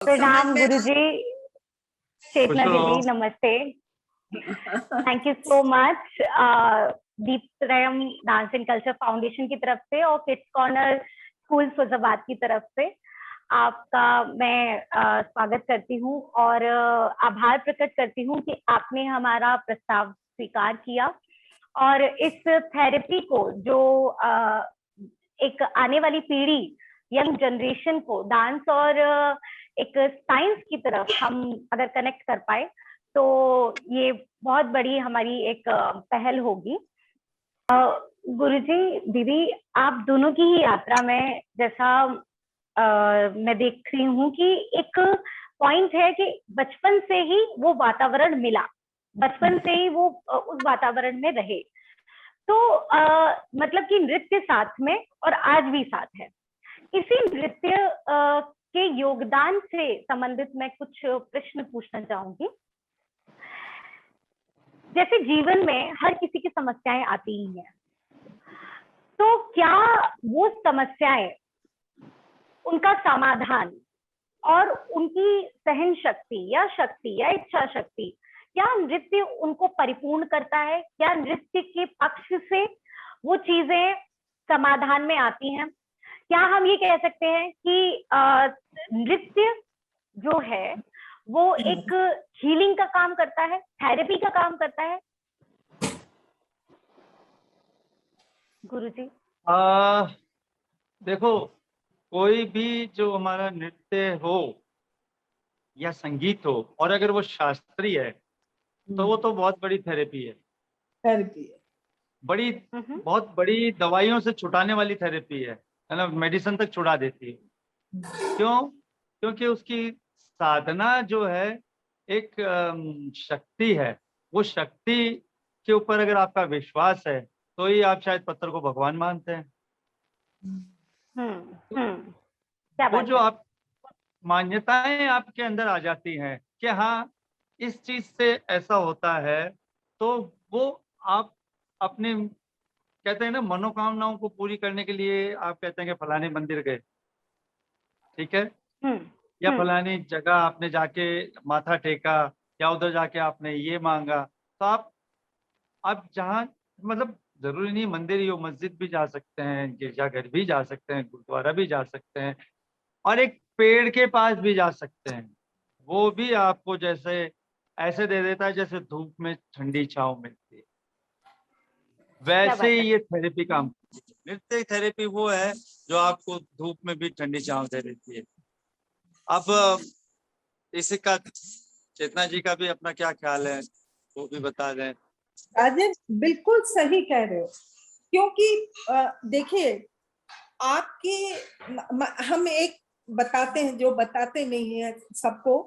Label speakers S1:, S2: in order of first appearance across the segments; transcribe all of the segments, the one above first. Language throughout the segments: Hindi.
S1: प्रणाम गुरुजी,
S2: खुश
S1: चेतना
S2: रहो।
S1: दीदी नमस्ते। Thank you so much Deep Prem dance and culture foundation की तरफ से और किड्स कॉर्नर स्कूल फैजाबाद की तरफ से आपका मैं स्वागत करती हूँ और आभार प्रकट करती हूँ कि आपने हमारा प्रस्ताव स्वीकार किया और इस थेरेपी को जो एक आने वाली पीढ़ी यंग जनरेशन को डांस और एक साइंस की तरफ हम अगर कनेक्ट कर पाए तो ये बहुत बड़ी हमारी एक पहल होगी। गुरुजी दीदी, आप दोनों की ही यात्रा में जैसा मैं देख रही हूँ कि एक पॉइंट है कि बचपन से ही वो वातावरण मिला, बचपन से ही वो उस वातावरण में रहे, तो मतलब कि नृत्य साथ में और आज भी साथ है। इसी नृत्य के योगदान से संबंधित मैं कुछ प्रश्न पूछना चाहूंगी। जैसे जीवन में हर किसी की समस्याएं आती ही हैं, तो क्या वो समस्याएं, उनका समाधान और उनकी सहन शक्ति या इच्छा शक्ति, क्या नृत्य उनको परिपूर्ण करता है? क्या नृत्य के पक्ष से वो चीजें समाधान में आती हैं? क्या हम ये कह सकते हैं कि नृत्य जो है वो एक हीलिंग का काम करता है, थेरेपी का काम करता है? गुरुजी
S2: देखो, कोई भी जो हमारा नृत्य हो या संगीत हो और अगर वो शास्त्रीय है तो वो तो बहुत बड़ी थेरेपी है। बड़ी बहुत बड़ी दवाइयों से छुटाने वाली थेरेपी है ना, मेडिसिन तक छुड़ा देती है। क्यों? क्योंकि उसकी साधना जो है एक शक्ति है। वो शक्ति के ऊपर अगर आपका विश्वास है तो ही आप शायद पत्थर को भगवान मानते हैं।
S1: क्या
S2: वो
S1: बात
S2: जो
S1: है?
S2: आप मान्यताएं आपके अंदर आ जाती हैं कि हाँ इस चीज से ऐसा होता है, तो वो आप अपने कहते हैं ना मनोकामनाओं को पूरी करने के लिए आप कहते हैं कि फलाने मंदिर गए, ठीक है, या फलानी जगह आपने जाके माथा टेका या उधर जाके आपने ये मांगा, तो आप जहाँ मतलब जरूरी नहीं मंदिर ही हो, मस्जिद भी जा सकते हैं, गिरजाघर भी जा सकते हैं, गुरुद्वारा भी जा सकते हैं और एक पेड़ के पास भी जा सकते हैं। वो भी आपको जैसे ऐसे दे देता है जैसे धूप में ठंडी छांव मिलती है, वैसे ही ये थेरेपी काम करती है। नृत्य थेरेपी वो है जो आपको धूप में भी ठंडी छांव दे देती है। अब इसका चेतना जी का भी अपना क्या ख्याल है वो भी बता दें।
S3: राजन बिल्कुल सही कह रहे हो, क्योंकि देखिए आपके हम एक बताते हैं जो बताते नहीं है सबको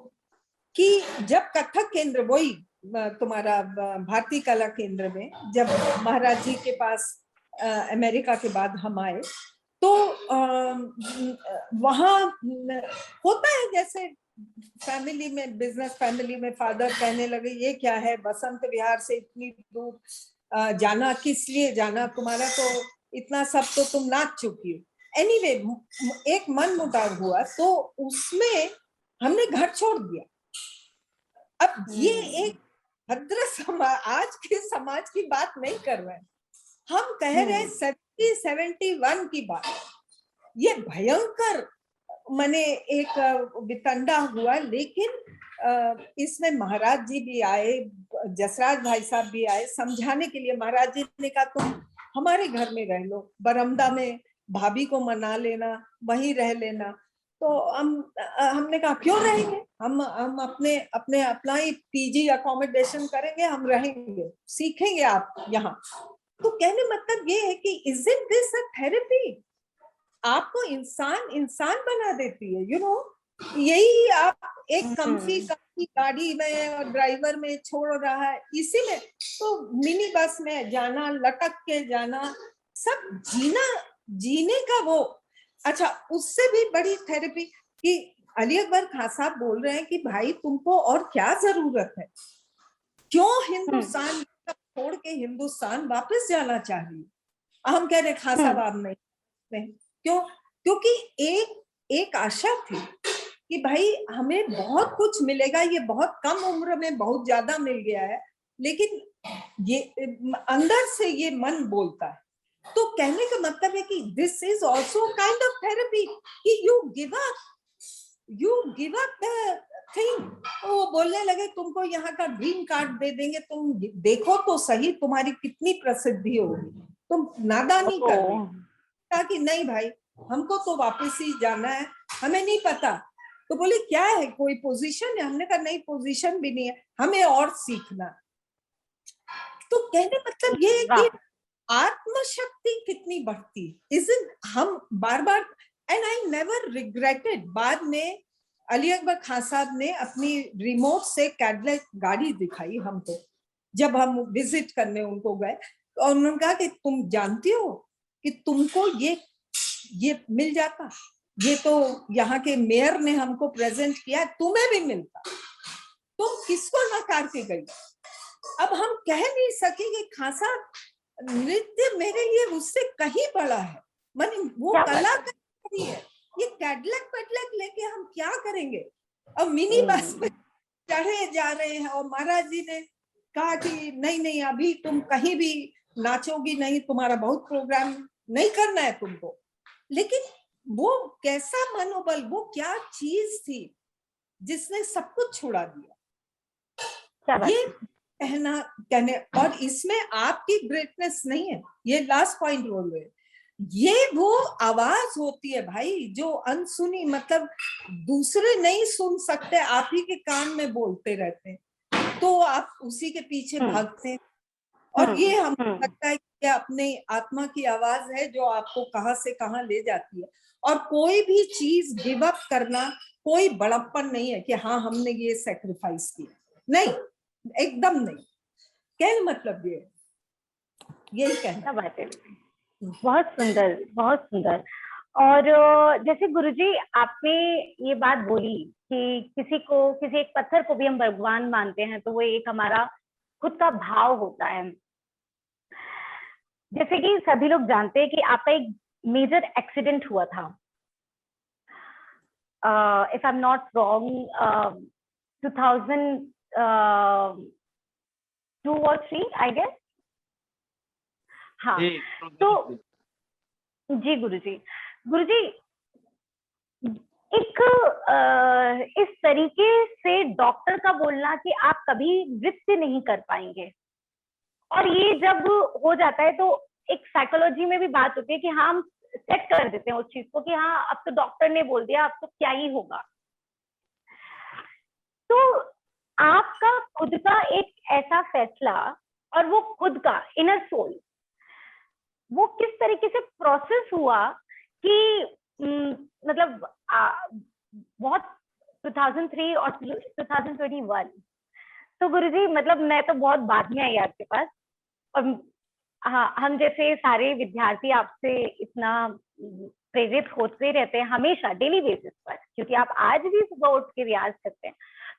S3: कि जब कथक केंद्र, वही तुम्हारा भारतीय कला केंद्र में जब महाराज जी के पास अमेरिका के बाद हम आए तो वहाँ होता है जैसे फैमिली में, बिजनेस फैमिली में फादर कहने लगे ये क्या है, बसंत विहार से इतनी दूर जाना, किस लिए जाना, तुम्हारा तो इतना सब तो तुम नाच चुकी हो। एनीवे एक मन मुटाव हुआ तो उसमें हमने घर छोड़ दिया। अब ये एक भद्र समाज, आज के समाज की बात नहीं कर रहे हैं हम, कह रहे 71 की बात। ये भयंकर मने एक वितंडा हुआ, लेकिन इसमें महाराज जी भी आए, जसराज भाई साहब भी आए समझाने के लिए। महाराज जी ने कहा तुम हमारे घर में रह लो, बरामदा में भाभी को मना लेना, वहीं रह लेना। तो हमने कहा क्यों रहेंगे, हम अपना ही पीजी अकोमोडेशन करेंगे, हम रहेंगे, सीखेंगे आप यहाँ। तो कहने मतलब ये है कि इजंट दिस अ थेरेपी? आपको इंसान बना देती है, यही आप एक कंफी गाड़ी में और ड्राइवर में छोड़ रहा है, इसी में तो मिनी बस में जाना, लटक के जाना, सब जीने का वो। अच्छा, उससे भी बड़ी थेरेपी कि अली अकबर खान साहब बोल रहे हैं कि भाई तुमको और क्या जरूरत है, क्यों हिंदुस्तान छोड़ के हिंदुस्तान वापस जाना चाहिए? हम कह रहे खान साहब आप नहीं, क्यों? क्योंकि एक आशा थी कि भाई हमें बहुत कुछ मिलेगा, ये बहुत कम उम्र में बहुत ज्यादा मिल गया है, लेकिन ये अंदर से ये मन बोलता है। तो कहने का मतलब है कि this is also kind of therapy, कि you give up the thing. वो बोलने लगे तुमको यहाँ का ग्रीन कार्ड दे देंगे, तुम देखो तो सही तुम्हारी कितनी प्रसिद्धि होगी, तुम नादानी कर रही। कहा कि नहीं भाई, हमको तो वापस ही जाना है, हमें नहीं पता। तो बोले क्या है, कोई पोजीशन है? हमने कहा नहीं, पोजीशन भी नहीं है, हमें और सीखना। तो कहने मतलब ये है कि आत्मशक्ति कितनी बढ़ती इजंट, हम बार बार, एंड आई नेवर रिग्रेटेड। बाद में अली अकबर खान साहब ने अपनी रिमोट से कैडलेट गाड़ी दिखाई हमको, जब हम विजिट करने उनको गए, और उन्होंने कहा कि तुम जानती हो कि तुमको ये मिल जाता, ये तो यहाँ के मेयर ने हमको प्रेजेंट किया, तुम्हें भी मिलता, तुम किसको नकार के गई। अब हम कह नहीं सकेंगे खान साहब नृत्य मेरे लिए उससे कहीं बड़ा है, माने वो कला करी है, ये कैडलक पेडलक लेके हम क्या करेंगे। अब मिनी बस में चढ़े जा रहे हैं, और महाराज जी ने कहा कि नहीं नहीं, अभी तुम कहीं भी नाचोगी नहीं, तुम्हारा बहुत प्रोग्राम नहीं करना है तुमको। लेकिन वो कैसा मनोबल, वो क्या चीज थी जिसने सब कुछ छुड़ा दिया। ये कहने, और इसमें आपकी ग्रेटनेस नहीं है, ये लास्ट पॉइंट बोल रहे, ये वो आवाज होती है भाई जो अनसुनी, मतलब दूसरे नहीं सुन सकते, आप ही के कान में बोलते रहते हैं, तो आप उसी के पीछे भागते हैं। और ये हमको लगता है कि अपने आत्मा की आवाज है जो आपको कहां से कहां ले जाती है। और कोई भी चीज गिव अप करना कोई बड़प्पन नहीं है कि हाँ हमने ये सेक्रीफाइस किया, नहीं, एकदम नहीं। कहने मतलब ये यही कहना
S1: बात है। बहुत सुंदर, बहुत सुंदर। और जैसे गुरुजी आपने ये बात बोली कि किसी एक पत्थर को भी हम भगवान मानते हैं, तो वो एक हमारा खुद का भाव होता है। जैसे कि सभी लोग जानते हैं कि आपका एक मेजर एक्सीडेंट हुआ था, if I am not wrong 2002 और 3 आई गेस। हाँ, तो जी गुरुजी एक इस तरीके से डॉक्टर का बोलना कि आप कभी नृत्य नहीं कर पाएंगे, और ये जब हो जाता है तो एक साइकोलॉजी में भी बात होती है कि हाँ हम सेट कर देते हैं उस चीज को कि हाँ अब तो डॉक्टर ने बोल दिया, अब तो क्या ही होगा। तो आपका खुद का एक ऐसा फैसला, और वो खुद का इनर सोल, वो किस तरीके से प्रोसेस हुआ कि मतलब बहुत 2003 और 2021। तो गुरुजी मतलब मैं तो बहुत बाद में आई आपके पास, और हाँ हम जैसे सारे विद्यार्थी आपसे इतना प्रेरित होते रहते हैं हमेशा डेली बेसिस पर, क्योंकि आप आज भी सुबह उठ के रियाज करते हैं।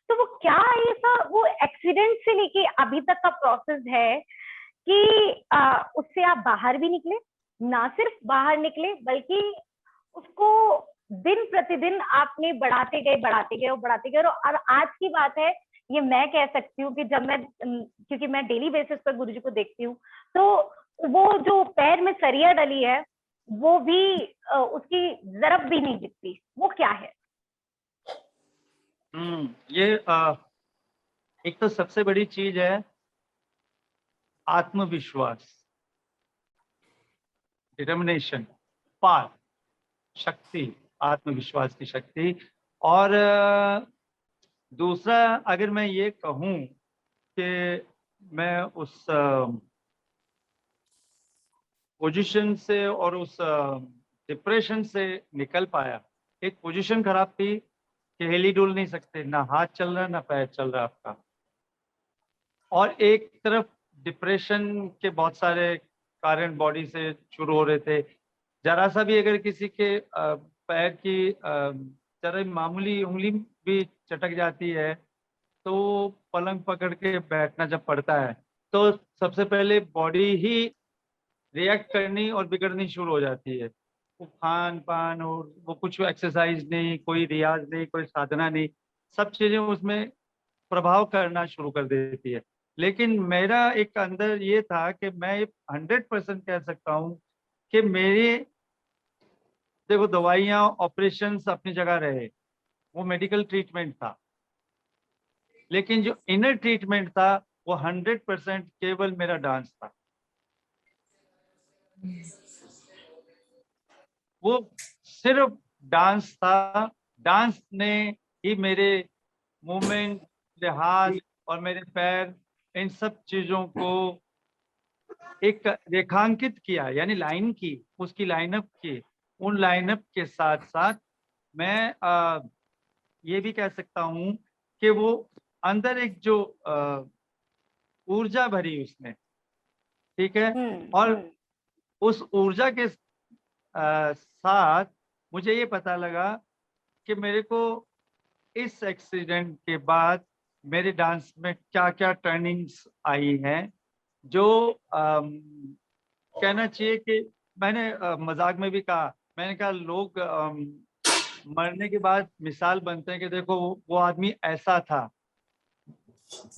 S1: तो वो क्या ऐसा वो एक्सीडेंट से लेके अभी तक का प्रोसेस है कि उससे आप बाहर भी निकले, ना सिर्फ बाहर निकले बल्कि उसको दिन प्रतिदिन आपने बढ़ाते गए, और आज की बात है, ये मैं कह सकती हूँ कि जब क्योंकि मैं डेली बेसिस पर गुरुजी को देखती हूँ, तो वो जो पैर में सरिया डली है वो भी उसकी जरब भी नहीं दिखती, वो क्या है?
S2: ये एक तो सबसे बड़ी चीज है आत्मविश्वास, डिटर्मिनेशन, पार, शक्ति, आत्मविश्वास की शक्ति। और दूसरा अगर मैं ये कहूँ कि मैं उस पोजीशन से और उस डिप्रेशन से निकल पाया। एक पोजीशन खराब थी कि हिल ही डुल नहीं सकते, ना हाथ चल रहा ना पैर चल रहा आपका, और एक तरफ डिप्रेशन के बहुत सारे कारण बॉडी से शुरू हो रहे थे। जरा सा भी अगर किसी के पैर की जरा मामूली उंगली भी चटक जाती है तो पलंग पकड़ के बैठना जब पड़ता है तो सबसे पहले बॉडी ही रिएक्ट करनी और बिगड़नी शुरू हो जाती है। वो खान पान और वो कुछ एक्सरसाइज नहीं, कोई रियाज नहीं, कोई साधना नहीं, सब चीजें उसमें प्रभाव करना शुरू कर देती है। लेकिन मेरा एक अंदर ये था कि मैं 100% कह सकता हूँ कि मेरे, देखो दवाइयाँ ऑपरेशंस अपनी जगह रहे, वो मेडिकल ट्रीटमेंट था, लेकिन जो इनर ट्रीटमेंट था वो 100% केवल मेरा डांस था। वो सिर्फ डांस था। डांस ने ही मेरे मूवमेंट, मेरे हाथ और मेरे पैर, इन सब चीजों को एक रेखांकित किया, यानी लाइन की, उसकी लाइनअप की। उन लाइनअप के साथ साथ मैं ये भी कह सकता हूँ कि वो अंदर एक जो ऊर्जा भरी उसने, ठीक है। और
S1: हम्म।
S2: उस ऊर्जा के साथ मुझे ये पता लगा कि मेरे को इस एक्सीडेंट के बाद मेरे डांस में क्या क्या टर्निंग्स आई हैं, जो कहना चाहिए कि मैंने मजाक में भी कहा, मैंने कहा लोग मरने के बाद मिसाल बनते हैं कि देखो वो आदमी ऐसा था।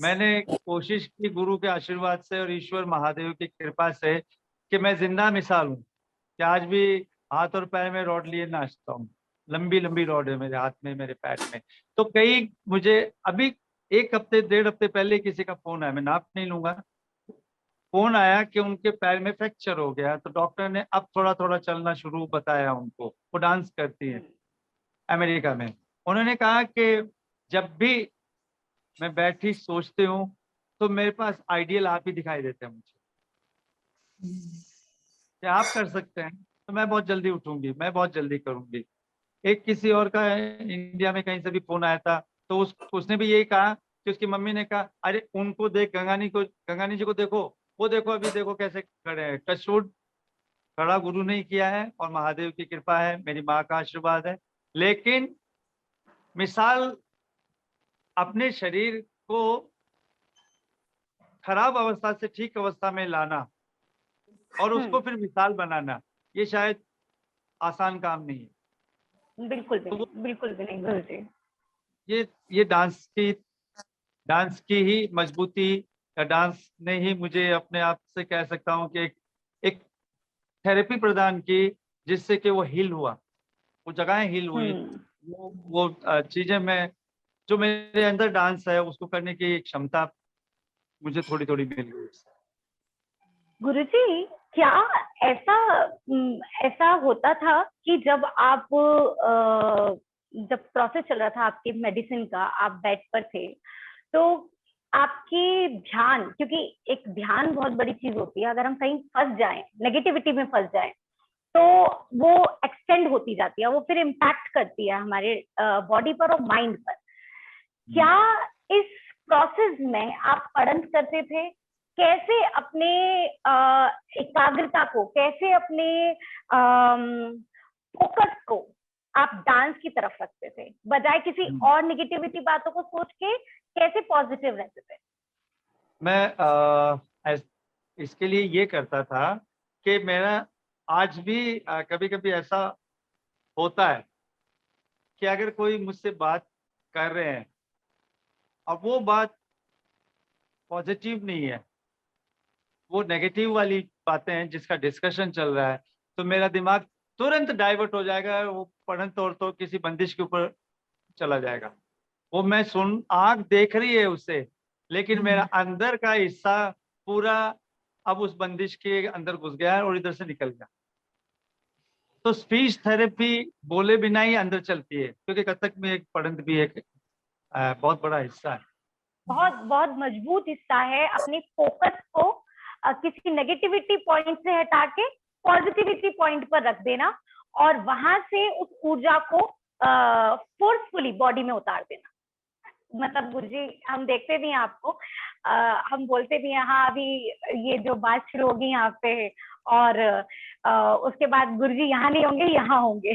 S2: मैंने कोशिश की गुरु के आशीर्वाद से और ईश्वर महादेव की कृपा से कि मैं जिंदा मिसाल हूँ, कि आज भी हाथ और पैर में रॉड लिए नाचता हूँ। लंबी लंबी रॉड है मेरे हाथ में, मेरे पैर में। तो कई मुझे अभी 1 हफ्ते 1.5 हफ्ते पहले किसी का फोन आया, मैं नाप नहीं लूंगा, फोन आया कि उनके पैर में फ्रैक्चर हो गया, तो डॉक्टर ने अब थोड़ा थोड़ा चलना शुरू बताया उनको। वो डांस करती है अमेरिका में। उन्होंने कहा कि जब भी मैं बैठी सोचती हूँ तो मेरे पास आइडियल आप ही दिखाई देते हैं मुझे, कि आप कर सकते हैं तो मैं बहुत जल्दी उठूंगी, मैं बहुत जल्दी करूंगी। एक किसी और का इंडिया में कहीं से भी फोन आया था, तो उसने भी यही कहा कि उसकी मम्मी ने कहा, अरे उनको देख, गंगानी जी को देखो, वो देखो अभी देखो कैसे खड़े हैं। टचवुड, खड़ा गुरु ने ही किया है और महादेव की कृपा है, मेरी माँ का आशीर्वाद है। लेकिन मिसाल अपने शरीर को खराब अवस्था से ठीक अवस्था में लाना और उसको फिर मिसाल बनाना, ये शायद आसान काम नहीं है।
S1: बिल्कुल भी
S2: तो
S1: नहीं, बिल्कुल भी नहीं गुरु जी।
S2: ये डांस की ही मजबूती, या डांस ने ही मुझे अपने आप से कह सकता हूँ कि एक थेरेपी प्रदान की, जिससे कि वो हील हुआ, वो जगहें हील हुई।
S1: हम्म।
S2: वो चीजें मैं, जो मेरे अंदर डांस है उसको करने की क्षमता मुझे थोड़ी थोड़ी मिल गई।
S1: गुरुजी, क्या ऐसा ऐसा होता था कि जब आप जब प्रोसेस चल रहा था आपके मेडिसिन का, आप बेड पर थे, तो आपकी ध्यान, क्योंकि एक ध्यान बहुत बड़ी चीज होती है, अगर हम कहीं फंस जाएं, नेगेटिविटी में फंस जाएं, तो वो एक्सटेंड होती जाती है, वो फिर इम्पैक्ट करती है हमारे बॉडी पर और माइंड पर। क्या इस प्रोसेस में आप पढ़न करते थे? कैसे अपने एकाग्रता को, कैसे अपने फोकस को आप डांस की तरफ रखते थे, बजाय किसी और निगेटिविटी बातों को सोच के कैसे पॉजिटिव रहते थे?
S2: मैं इसके लिए ये करता था कि मेरा आज भी कभी कभी ऐसा होता है कि अगर कोई मुझसे बात कर रहे हैं, अब वो बात पॉजिटिव नहीं है, वो नेगेटिव वाली बातें हैं जिसका डिस्कशन चल रहा है, तो मेरा दिमाग तुरंत डाइवर्ट हो जाएगा, वो पढ़न तौर तो किसी बंदिश के ऊपर चला जाएगा। वो मैं सुन, आंख देख रही है उसे, लेकिन मेरा अंदर का हिस्सा पूरा अब उस बंदिश के अंदर घुस गया है और इधर से निकल गया। तो स्पीच थेरेपी बोले बिना ही अंदर चलती है, क्योंकि कथक में एक पढ़ंत भी एक बहुत बड़ा हिस्सा है।
S1: बहुत बहुत मजबूत हिस्सा है। अपने फोकस को किसी नेगेटिविटी पॉइंट से हटा के पॉजिटिविटी पॉइंट पर रख देना, और वहां से उस ऊर्जा को फोर्सफुली बॉडी में उतार देना। मतलब गुरुजी, हम देखते भी हैं आपको, हम बोलते भी हैं हाँ अभी ये जो बात शुरू होगी यहाँ पे, और उसके बाद गुरुजी यहाँ नहीं होंगे, यहाँ होंगे।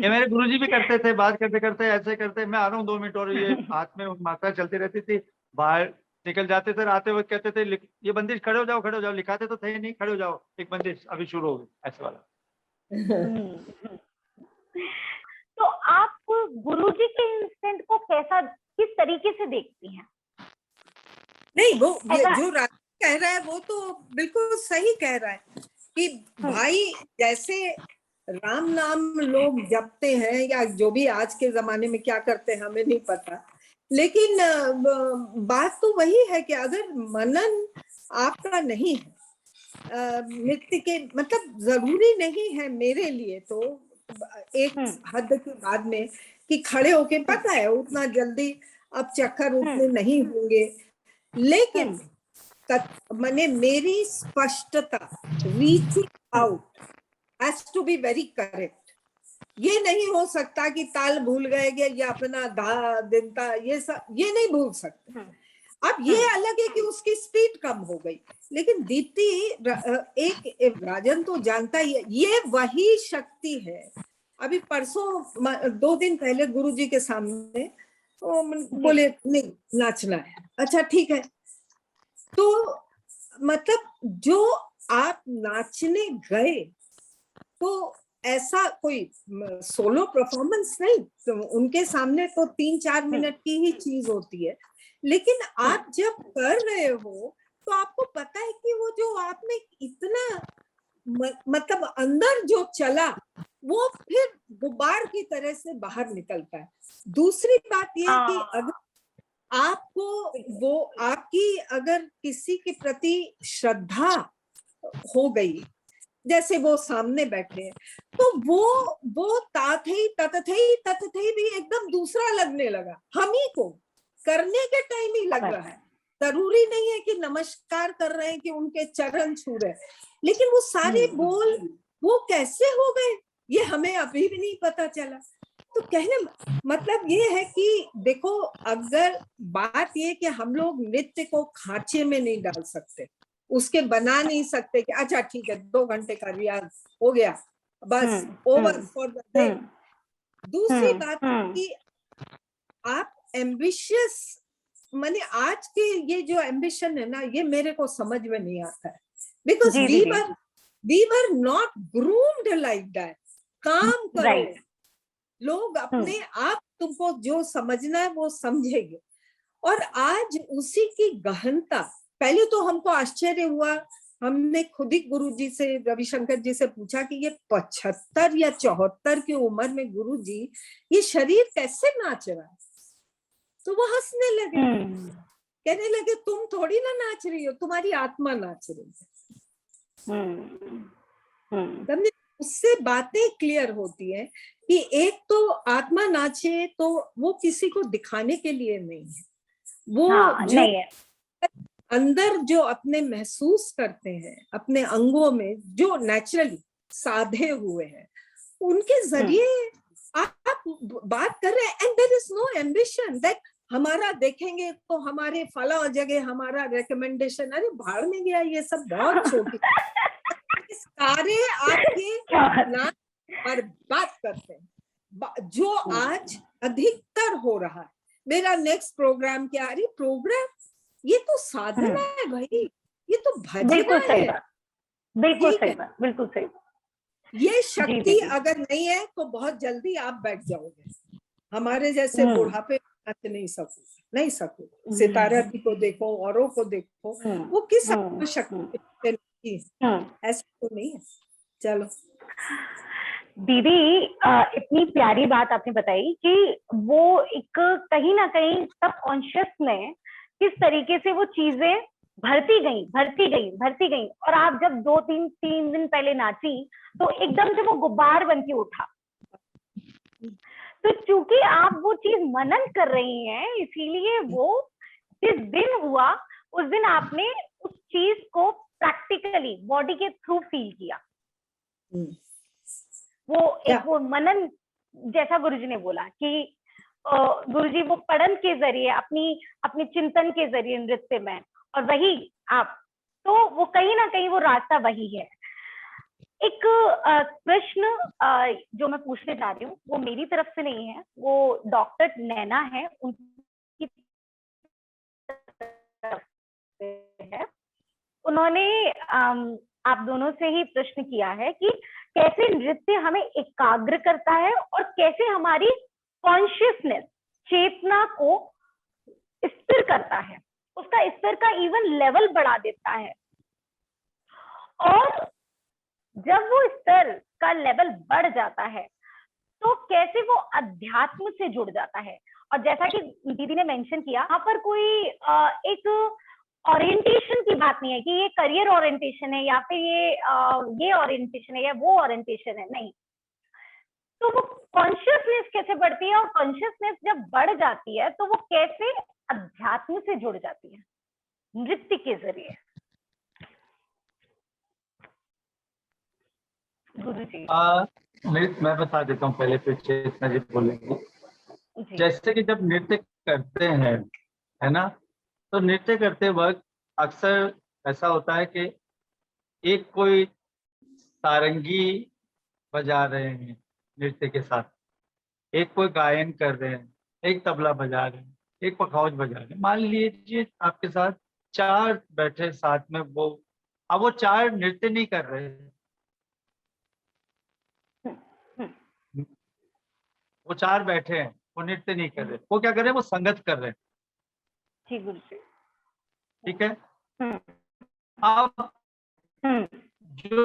S2: ये मेरे गुरुजी भी करते थे, बात करते करते ऐसे करते, मैं आ रहा हूँ 2 मिनट, और ये हाथ में मात्रा चलती रहती थी, बाहर निकल जाते थे, आते वक्त कहते थे ये बंदिश खड़े हो जाओ, खड़े हो जाओ, लिखाते तो थे नहीं, खड़े हो जाओ, एक बंदिश अभी शुरू हो गई, ऐसे वाला।
S1: हम्म। तो आप गुरुजी के इंस्टेंट को कैसा, किस तरीके से देखती हैं?
S3: नहीं, वो ये
S1: ऐसा
S3: जो राजू कह रहा है वो तो बिल्कुल सही कह रहा है कि भाई जैसे राम नाम लोग जपते हैं या जो भी आज के जमाने में क्या करते हैं हमें नहीं पता, लेकिन बात तो वही है कि अगर मनन आपका नहीं है नृत्य के, मतलब जरूरी नहीं है मेरे लिए तो एक हद के बाद में कि खड़े होके, पता है उतना जल्दी अब चक्कर उतने नहीं होंगे, लेकिन माने मेरी स्पष्टता, reaching out has to be very correct. ये नहीं हो सकता कि ताल भूल गए या अपना धा दिनता ये सब ये नहीं भूल सकते। अब ये अलग है कि उसकी स्पीड कम हो गई, लेकिन दीप्ति एक राजन तो जानता ही है, ये वही शक्ति है। अभी परसों 2 दिन पहले गुरुजी के सामने तो बोले नहीं नाचना है, अच्छा ठीक है, तो मतलब जो आप नाचने गए तो ऐसा कोई सोलो परफॉर्मेंस नहीं, तो उनके सामने तो 3-4 मिनट की ही चीज होती है, लेकिन आप जब कर रहे हो तो आपको पता है कि वो जो आप में इतना मतलब अंदर जो चला वो फिर गुब्बार की तरह से बाहर निकलता है। दूसरी बात ये है कि अगर आपको वो आपकी अगर किसी के प्रति श्रद्धा हो गई, जैसे वो सामने बैठे हैं, तो वो ताथई ततथई ततथई भी एकदम दूसरा लगने लगा, हम ही को करने के टाइम ही लग रहा है। जरूरी नहीं है कि नमस्कार कर रहे हैं कि उनके चरण छू रहे, लेकिन वो सारे बोल वो कैसे हो गए ये हमें अभी भी नहीं पता चला। तो कहने मतलब ये है कि देखो, अगर बात ये कि हम लोग नृत्य को खांचे में नहीं डाल सकते, उसके बना नहीं सकते कि अच्छा ठीक है 2 घंटे का रियाज हो गया बस ओवर फॉर द डे। दूसरी बात कि आप एम्बिशियस, माने आज के ये जो एम्बिशन है ना, ये मेरे को समझ में नहीं आता है, because we were not groomed like that. काम करो, लोग अपने आप तुमको जो समझना है वो समझेंगे। और आज उसी की गहनता, पहले तो हमको आश्चर्य हुआ, हमने खुद ही गुरुजी से, रविशंकर जी से पूछा कि ये 75 या 74 की उम्र में गुरुजी ये शरीर कैसे नाच रहा है, तो वो हंसने लगे, कहने लगे तुम थोड़ी ना नाच रही हो, तुम्हारी आत्मा नाच रही है। उससे बातें क्लियर होती है कि एक तो आत्मा नाचे तो वो किसी को दिखाने के लिए नहीं है, वो जो नहीं है, अंदर जो अपने महसूस करते हैं अपने अंगों में जो नेचुरली साधे हुए हैं उनके जरिए आप बात कर रहे हैं। And there is no ambition that हमारा देखेंगे तो हमारे फला जगह हमारा रिकमेंडेशन, अरे भाड़ में गया, ये सब बहुत छोटी सारे आपके नाम पर बात करते हैं। जो आज अधिकतर हो रहा है, मेरा नेक्स्ट प्रोग्राम क्या, अरे प्रोग्राम ये तो साधना है भाई, ये तो भजना है।
S1: बिल्कुल सही बात, बिल्कुल सही।
S3: ये शक्ति अगर नहीं है तो बहुत जल्दी आप बैठ जाओगे, हमारे जैसे बुढ़ापे नहीं सको। सितारा जी को देखो, औरों को देखो, वो किस शक्ति, ऐसा तो नहीं है। चलो
S1: दीदी, इतनी प्यारी बात आपने बताई कि वो एक कहीं ना कहीं सब कॉन्शियस में किस तरीके से वो चीजें भरती गई, और आप जब 2-3 दिन पहले नाची तो एकदम से वो गुब्बार बन के उठा। तो चूंकि आप वो चीज मनन कर रही हैं, इसीलिए वो जिस दिन हुआ उस दिन आपने उस चीज को प्रैक्टिकली बॉडी के थ्रू फील किया। वो एक वो मनन, जैसा गुरुजी ने बोला कि गुरुजी वो पढ़न के जरिए अपनी चिंतन के जरिए नृत्य में, और वही आप, तो वो कहीं ना कहीं वो रास्ता वही है। एक प्रश्न जो मैं पूछने जा रही हूँ वो मेरी तरफ से नहीं है, वो डॉक्टर नैना है उनकी तरफ पे है। उन्होंने आप दोनों से ही प्रश्न किया है कि कैसे नृत्य हमें एकाग्र करता है और कैसे हमारी कॉन्शियसनेस, चेतना को स्थिर करता है, उसका स्तर का इवन लेवल बढ़ा देता है। और जब वो स्तर का लेवल बढ़ जाता है तो कैसे वो अध्यात्म से जुड़ जाता है। और जैसा कि दीदी ने मेंशन किया, यहाँ पर कोई एक ओरिएंटेशन की बात नहीं है कि ये करियर ओरिएंटेशन है या फिर ये ओरिएंटेशन है या वो ओरिएंटेशन है, नहीं। तो वो कॉन्शियसनेस कैसे बढ़ती है और कॉन्शियसनेस जब बढ़ जाती है तो वो कैसे अध्यात्म से जुड़ जाती है नृत्य के जरिए। गुरु जी।
S2: मैं बता देता हूँ पहले, फिर चेतना जी बोलेंगे।
S1: जी।
S2: जैसे कि जब नृत्य करते हैं, है ना, तो नृत्य करते वक्त अक्सर ऐसा होता है कि एक कोई सारंगी बजा रहे हैं नृत्य के साथ, एक कोई गायन कर रहे हैं, एक तबला बजा रहे हैं, एक पखावज बजा रहे हैं। मान लीजिए आपके साथ 4 बैठे साथ में, अब वो 4 नृत्य नहीं कर रहे हैं, वो 4 बैठे हैं, वो नृत्य नहीं कर रहे, वो क्या कर रहे हैं, वो संगत कर रहे हैं।
S1: जी गुरु जी।
S2: ठीक है। अब जो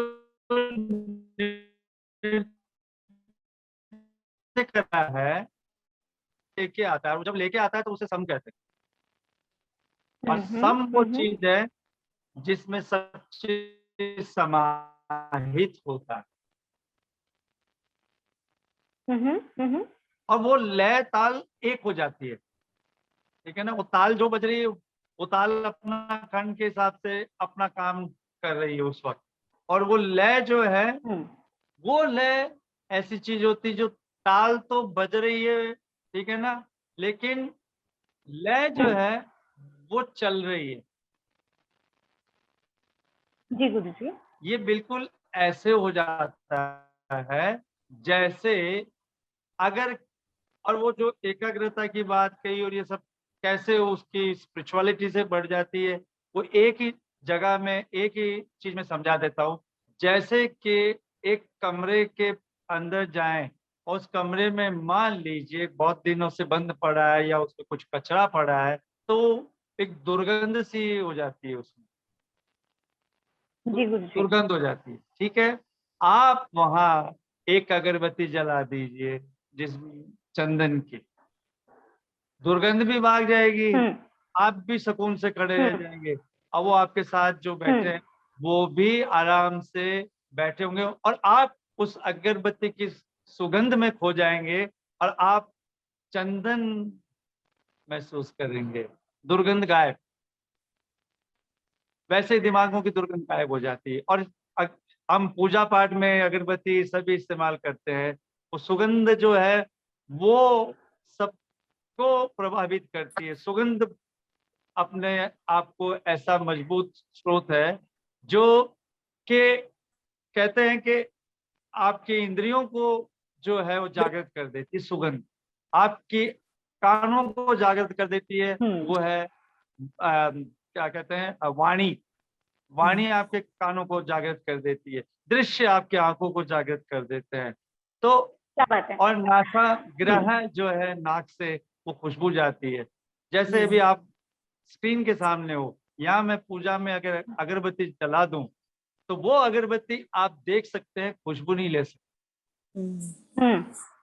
S2: नृत्य कर रहा है लेके आता है, वो जब लेके आता है तो उसे सम कहते हैं। और सम वो चीज है जिसमें सब चीज समाहित होता है। और वो लय ताल एक हो जाती है। ठीक है ना, वो ताल जो बज रही है, वो ताल अपना खंड के हिसाब से अपना काम कर रही है उस वक्त। और वो लय जो है, वो लय ऐसी चीज होती है जो ताल तो बज रही है, ठीक है ना, लेकिन लय जो है वो चल रही है।
S1: जी गुरु जी।
S2: ये बिल्कुल ऐसे हो जाता है जैसे अगर, और वो जो एकाग्रता की बात कही और ये सब कैसे उसकी स्पिरिचुअलिटी से बढ़ जाती है, वो एक ही जगह में एक ही चीज में समझा देता हूँ। जैसे कि एक कमरे के अंदर जाएं और उस कमरे में मान लीजिए बहुत दिनों से बंद पड़ा है या उसमें कुछ कचरा पड़ा है, तो एक दुर्गंध सी हो जाती है उसमें,
S1: जी गुरु जी।
S2: दुर्गंध हो जाती है। ठीक है, आप वहां एक अगरबत्ती जला दीजिए जिस चंदन की, दुर्गंध भी भाग जाएगी, आप भी सुकून से खड़े रह जाएंगे, और वो आपके साथ जो बैठे हैं वो भी आराम से बैठे होंगे, और आप उस अगरबत्ती की सुगंध में खो जाएंगे और आप चंदन महसूस करेंगे, दुर्गंध गायब। वैसे ही दिमागों की दुर्गंध गायब हो जाती है। और हम पूजा पाठ में अगरबत्ती सभी इस्तेमाल करते हैं, वो सुगंध जो है वो सबको प्रभावित करती है। सुगंध अपने आप को ऐसा मजबूत स्रोत है जो कि कहते हैं कि आपकी इंद्रियों को जो है वो जागृत कर देती है। सुगंध आपकी कानों को जागृत कर देती है, वो है क्या कहते हैं, वाणी। वाणी आपके कानों को जागृत कर देती है, दृश्य आपकी आंखों को जागृत कर देते हैं। तो
S1: क्या बात है।
S2: और नासा ग्रह जो है, नाक से वो खुशबू जाती है। जैसे अभी आप स्क्रीन के सामने हो, यहाँ मैं पूजा में अगर अगरबत्ती जला दूं तो वो अगरबत्ती आप देख सकते हैं, खुशबू नहीं ले सकते।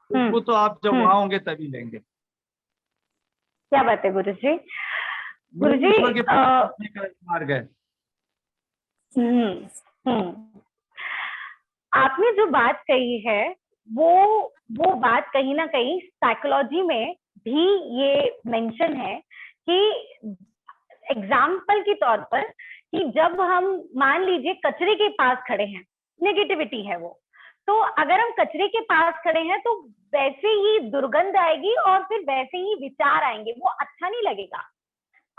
S2: खुशबू तो आप जब वहां होंगे तभी लेंगे।
S1: क्या बात है गुरु जी। गुरु जी
S2: का मार्ग है।
S1: आपने जो बात कही है वो बात कहीं ना कहीं साइकोलॉजी में भी ये मेंशन है कि एग्जाम्पल के तौर पर कि जब हम मान लीजिए कचरे के पास खड़े हैं, नेगेटिविटी है वो, तो अगर हम कचरे के पास खड़े हैं तो वैसे ही दुर्गंध आएगी और फिर वैसे ही विचार आएंगे, वो अच्छा नहीं लगेगा।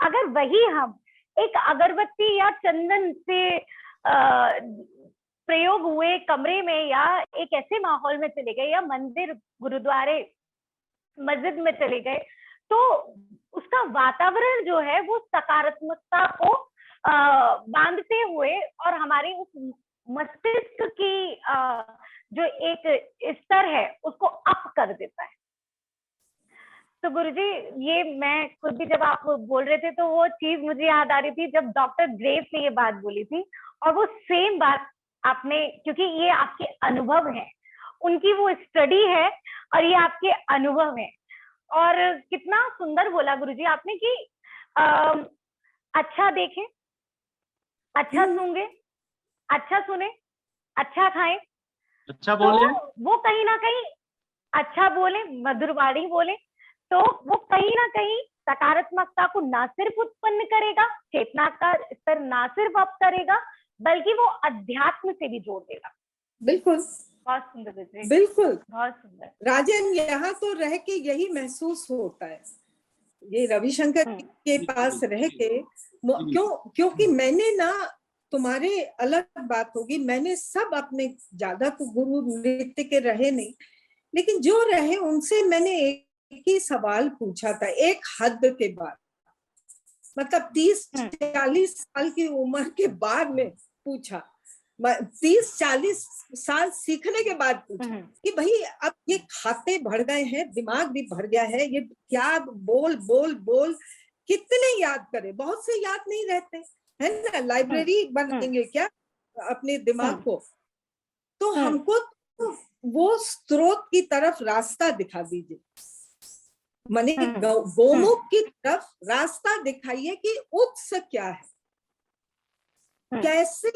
S1: अगर वही हम एक अगरबत्ती या चंदन से प्रयोग हुए कमरे में या एक ऐसे माहौल में चले गए या मंदिर, गुरुद्वारे, मस्जिद में चले गए, तो उसका वातावरण जो है वो सकारात्मकता को बांधते हुए और हमारे उस मस्तिष्क की जो एक स्तर है उसको अप कर देता है। तो गुरुजी, ये मैं खुद भी जब आप बोल रहे थे तो वो चीज मुझे याद आ रही थी जब डॉक्टर ग्रेव्स ने ये बात बोली थी, और वो सेम बात आपने, क्योंकि ये आपके अनुभव है, उनकी वो स्टडी है और ये आपके अनुभव है। और कितना सुंदर बोला गुरुजी आपने कि अच्छा देखें, अच्छा सूंघे, अच्छा सुने, अच्छा खाएं,
S2: अच्छा
S1: तो
S2: बोले,
S1: वो कहीं ना कहीं अच्छा बोले, मधुर वाणी बोले, तो वो कहीं ना कहीं सकारात्मकता को ना सिर्फ उत्पन्न करेगा, चेतना का स्तर ना सिर्फ अप करेगा, बल्कि वो अध्यात्म से भी जोड़ देगा।
S3: बिल्कुल,
S1: बहुत सुंदर गुरुजी,
S3: बिल्कुल
S1: बहुत सुंदर।
S3: राजन, यहाँ तो रह के यही महसूस होता है, ये रविशंकर के पास रह के, क्योंकि मैंने ना, तुम्हारे अलग बात होगी, मैंने सब अपने, ज्यादा तो गुरु नृत्य के रहे नहीं, लेकिन जो रहे उनसे मैंने एक ही सवाल पूछा था एक हद के बाद, मतलब 30-40 साल की उम्र के बाद में पूछा, 30-40 साल सीखने के बाद पूछा कि भाई अब ये खाते भर गए हैं, दिमाग भी भर गया है, ये क्या बोल बोल बोल कितने याद करे, बहुत से याद नहीं रहते है ना, लाइब्रेरी बनाएंगे क्या अपने दिमाग को, तो हमको तो वो स्रोत की तरफ रास्ता दिखा दीजिए, माने गोमुख की तरफ रास्ता दिखाइए कि उत्स क्या है, कैसे,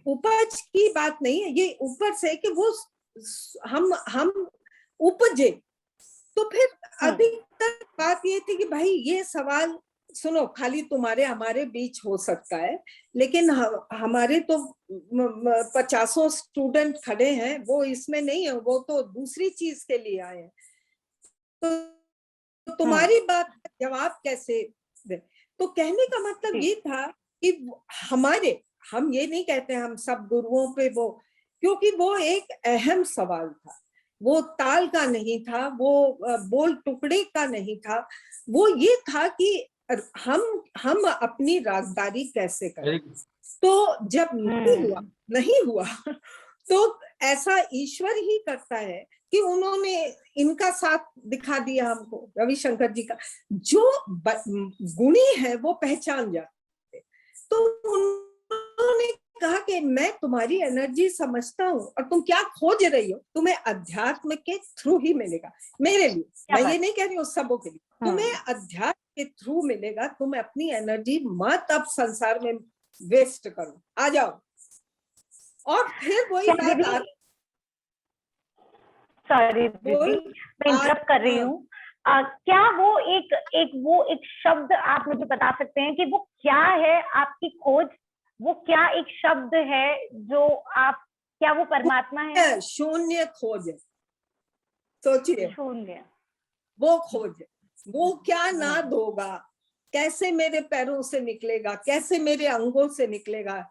S3: उपज की बात नहीं है ये, ऊपर से कि वो हम उपजे, तो फिर अधिकतर बात ये थी कि भाई ये सवाल सुनो, खाली तुम्हारे हमारे बीच हो सकता है, लेकिन हमारे तो 50 स्टूडेंट खड़े हैं, वो इसमें नहीं है, वो तो दूसरी चीज के लिए आए हैं, तो तुम्हारी बात का जवाब कैसे दे? तो कहने का मतलब ये था कि हम ये नहीं कहते हम सब गुरुओं पे वो, क्योंकि वो एक अहम सवाल था, वो ताल का नहीं था, वो बोल टुकड़े का नहीं था, वो ये था कि हम अपनी राजदारी कैसे करें। तो जब नहीं हुआ तो ऐसा ईश्वर ही करता है कि उन्होंने इनका साथ दिखा दिया हमको, रविशंकर जी का, जो गुणी है वो पहचान जाते, तो उन्होंने कहा कि मैं तुम्हारी एनर्जी समझता हूँ और तुम क्या खोज रही हो, तुम्हें अध्यात्म के थ्रू ही मिलेगा, मेरे लिए, मैं ये नहीं कह रही हूँ सबों के लिए, तुम्हें अध्यात्म के थ्रू मिलेगा, तुम अपनी एनर्जी मत अब संसार में वेस्ट करो, आ जाओ। और फिर वही बात,
S1: सॉरी दीदी मैं इंटरप्ट कर रही हूँ, क्या वो एक शब्द आप मुझे बता सकते हैं कि वो क्या है आपकी खोज, वो क्या एक शब्द है जो आप, क्या वो परमात्मा है?
S3: शून्य खोज, सोचिए,
S1: शून्य, वो
S3: खोज, वो क्या नाद होगा, कैसे मेरे पैरों से निकलेगा, कैसे मेरे अंगों से निकलेगा,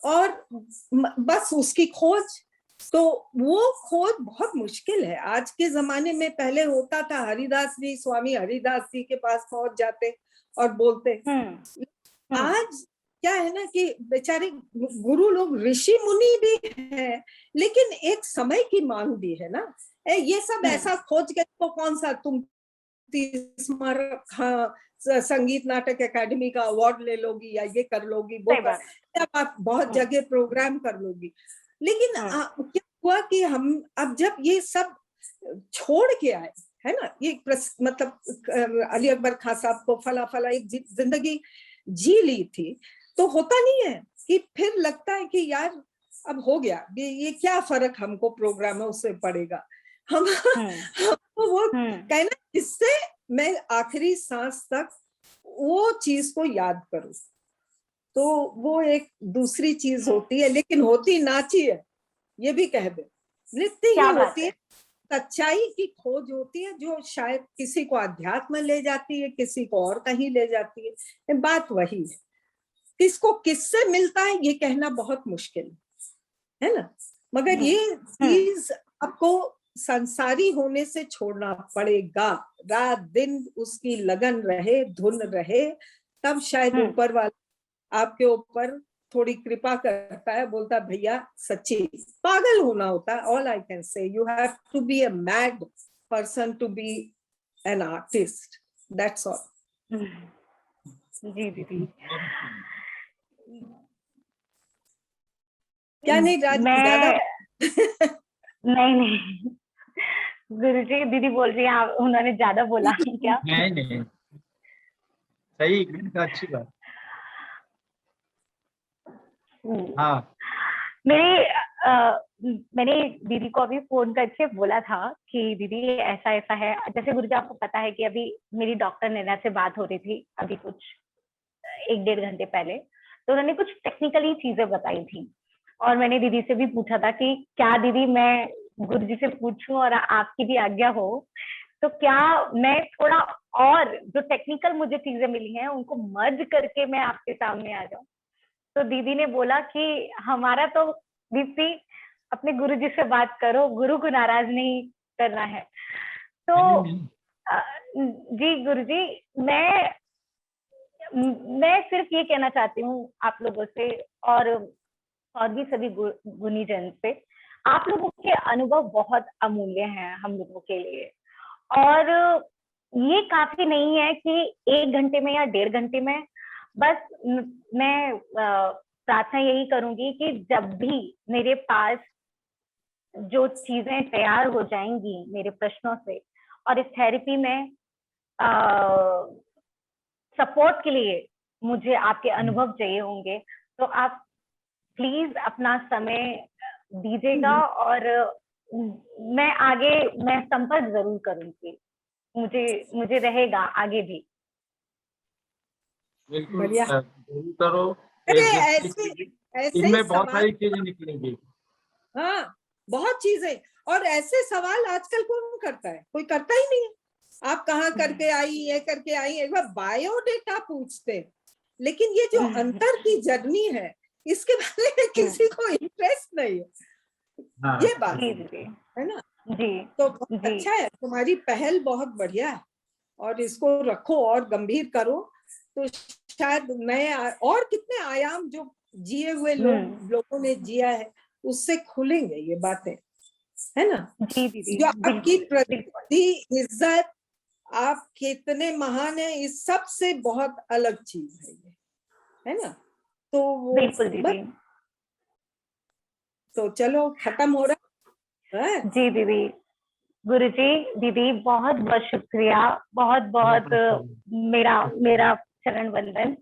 S3: और बस उसकी खोज, तो वो खोज बहुत मुश्किल है आज के जमाने में। पहले होता था हरिदास जी, स्वामी हरिदास जी के पास पहुंच जाते और बोलते, आज क्या है ना कि बेचारे गुरु लोग, ऋषि मुनि भी हैं, लेकिन एक समय की मांग भी है ना, ये सब ऐसा खोज के तो कौन सा तुम संगीत नाटक एकेडमी का अवार्ड ले लोगी या ये कर लोगी, वो आप बहुत जगह प्रोग्राम कर लोगी, लेकिन क्या हुआ कि हम अब जब ये सब छोड़ के आए है ना, ये मतलब अली अकबर खान साहब को फला एक जिंदगी जी ली थी, तो होता नहीं है कि फिर लगता है कि यार अब हो गया, ये क्या फर्क हमको प्रोग्रामों से पड़ेगा, हम वो कहना, इससे मैं आखिरी सांस तक वो चीज को याद करूं, तो वो एक दूसरी चीज होती है, लेकिन होती नाची है, ये भी कह दे, नृत्य ही होती है, सच्चाई की खोज होती है, जो शायद किसी को अध्यात्म ले जाती है, किसी को और कहीं ले जाती है, बात वही है, किसको किससे मिलता है ये कहना बहुत मुश्किल है ना, मगर ये चीज आपको संसारी होने से छोड़ना पड़ेगा, रात दिन उसकी लगन रहे, धुन रहे, तब शायद ऊपर वाला आपके ऊपर थोड़ी कृपा करता है, बोलता भैया सच्ची पागल होना होता है। All I can say, you have to be a mad person to be an artist, that's all.
S1: जी दीदी।
S3: क्या नहीं ज्यादा
S1: नहीं नहीं गुरुजी, दीदी बोल रही है उन्होंने ज्यादा बोला क्या?
S2: नहीं नहीं, सही, अच्छी बात। हाँ,
S1: मैंने दीदी को अभी फोन करके बोला था कि दीदी ऐसा ऐसा है। जैसे गुरुजी आपको पता है कि अभी मेरी डॉक्टर नैना से बात हो रही थी अभी कुछ 1-1.5 घंटे पहले, तो उन्होंने कुछ टेक्निकली चीजें बताई थी और मैंने दीदी से भी पूछा था कि क्या दीदी मैं गुरुजी से पूछूं और आपकी भी आज्ञा हो तो क्या मैं थोड़ा और जो टेक्निकल मुझे चीजें मिली हैं उनको मर्ज करके मैं आपके सामने आ जाऊं। तो दीदी ने बोला कि हमारा तो दीप्ति अपने गुरुजी से बात करो, गुरु को नाराज नहीं करना है। तो जी गुरुजी, मैं सिर्फ ये कहना चाहती हूँ आप लोगों से और भी सभी गुणीजन से, आप लोगों के अनुभव बहुत अमूल्य हैं हम लोगों के लिए। और ये काफी नहीं है कि 1 घंटे में या 1.5 घंटे में, बस मैं प्रार्थना यही करूंगी कि जब भी मेरे पास जो चीजें तैयार हो जाएंगी मेरे प्रश्नों से और इस थेरेपी में सपोर्ट के लिए मुझे आपके अनुभव चाहिए होंगे, तो आप प्लीज अपना समय दीजिएगा और मैं संपर्क जरूर करूंगी। मुझे रहेगा आगे भी।
S2: बिल्कुल जरूर करो।
S3: अरे ऐसे
S2: इनमें बहुत सारी चीजें निकलेंगी।
S3: हाँ, बहुत चीजें। और ऐसे सवाल आजकल कौन करता है? कोई करता ही नहीं है। आप कहाँ करके आई, ये करके आई, एक बार बायोडेटा पूछते, लेकिन ये जो अंतर की जर्नी है इसके बारे में किसी को इंटरेस्ट नहीं है। हाँ, ये बात है ना जी। तो बहुत अच्छा है, तुम्हारी पहल बहुत बढ़िया है और इसको रखो और गंभीर करो, तो शायद नए और कितने आयाम जो जिए हुए लोगों ने जिया है उससे खुलेंगे ये बातें, है ना।
S1: जी दीदी,
S3: जो आपकी प्रति इज्जत, आप कितने महान हैं, इस सब से बहुत अलग चीज है ये, है ना। तो वो
S1: बिल्कुल दीदी।
S3: तो चलो खत्म हो रहा है।
S1: जी दीदी, गुरुजी दीदी बहुत बहुत शुक्रिया, बहुत बहुत मेरा चरण वंदन।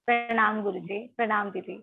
S1: प्रणाम गुरुजी, प्रणाम दीदी।